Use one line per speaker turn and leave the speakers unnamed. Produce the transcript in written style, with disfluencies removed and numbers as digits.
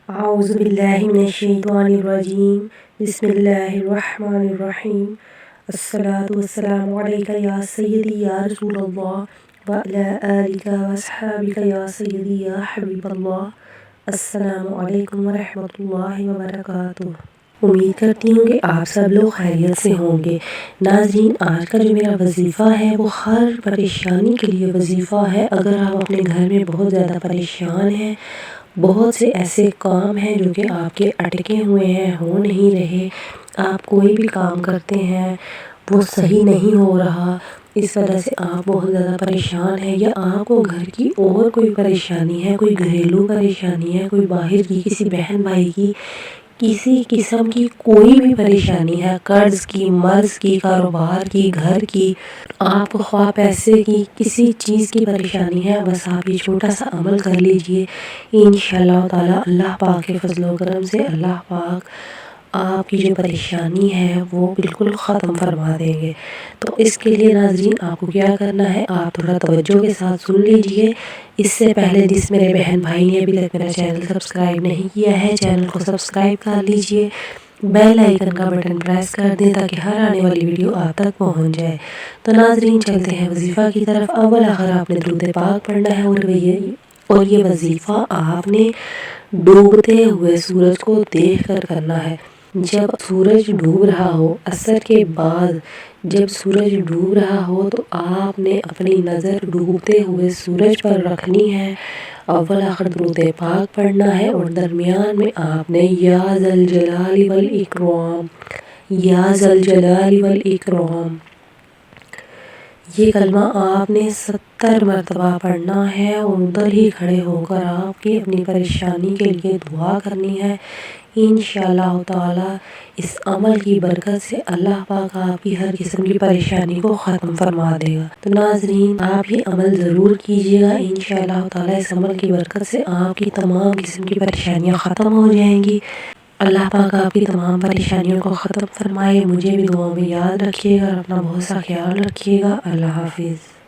اعوذ باللہ من الشیطان الرجیم بسم اللہ الرحمن الرحیم الصلاۃ والسلام علیک یا سیدی یا رسول اللہ وعلی آلک واصحابک یا سیدی یا حبیب اللہ۔ السلام علیکم ورحمۃ اللہ وبرکاتہ۔ امید کرتی ہوں کہ آپ سب لوگ خیریت سے ہوں گے۔ ناظرین، آج کا جو میرا وظیفہ ہے وہ ہر پریشانی کے لیے وظیفہ ہے۔ اگر آپ اپنے گھر میں بہت زیادہ پریشان ہیں، بہت سے ایسے کام ہیں جو کہ آپ کے اٹکے ہوئے ہیں، ہو نہیں رہے، آپ کوئی بھی کام کرتے ہیں وہ صحیح نہیں ہو رہا، اس وجہ سے آپ بہت زیادہ پریشان ہیں، یا آپ کو گھر کی اور کوئی پریشانی ہے، کوئی گھریلو پریشانی ہے، کوئی باہر کی کسی بہن بھائی کی کسی قسم کی کوئی بھی پریشانی ہے، قرض کی، مرض کی، کاروبار کی، گھر کی، آپ کو خواہ پیسے کی، کسی چیز کی پریشانی ہے، بس آپ یہ چھوٹا سا عمل کر لیجئے، انشاءاللہ تعالی اللہ پاک کے فضل و کرم سے اللہ پاک آپ کی جو پریشانی ہے وہ بالکل ختم فرما دیں گے۔ تو اس کے لیے ناظرین آپ کو کیا کرنا ہے، آپ تھوڑا توجہ کے ساتھ سن لیجئے۔ اس سے پہلے جس میرے بہن بھائی نے ابھی تک میرا چینل سبسکرائب نہیں کیا ہے، چینل کو سبسکرائب کر لیجئے، بیل آئیکن کا بٹن پریس کر دیں تاکہ ہر آنے والی ویڈیو آپ تک پہنچ جائے۔ تو ناظرین چلتے ہیں وظیفہ کی طرف۔ اول آخر آپ نے درود پاک پڑھنا ہے، اور یہ وظیفہ آپ نے ڈوبتے ہوئے سورج کو دیکھ کر کرنا ہے۔ جب سورج ڈوب رہا ہو، عصر کے بعد جب سورج ڈوب رہا ہو تو آپ نے اپنی نظر ڈوبتے ہوئے سورج پر رکھنی ہے، اول آخر درود پاک پڑھنا ہے، اور درمیان میں آپ نے یا ذا الجلال والاکرام، یا ذا الجلال والاکرام، یہ کلمہ آپ نے 70 مرتبہ پڑھنا ہے، اور ادھر ہی کھڑے ہو کر آپ کی اپنی پریشانی کے لیے دعا کرنی ہے۔ انشاءاللہ تعالی اس عمل کی برکت سے اللہ پاک آپ کی ہر قسم کی پریشانی کو ختم فرما دے گا۔ تو ناظرین آپ یہ عمل ضرور کیجئے گا، انشاءاللہ تعالی اس عمل کی برکت سے آپ کی تمام قسم کی پریشانیاں ختم ہو جائیں گی۔ اللہ پاک آپ کی تمام پریشانیوں کو ختم فرمائے۔ مجھے بھی دعاؤں میں یاد رکھیے گا اور اپنا بہت سا خیال رکھیے گا۔ اللہ حافظ۔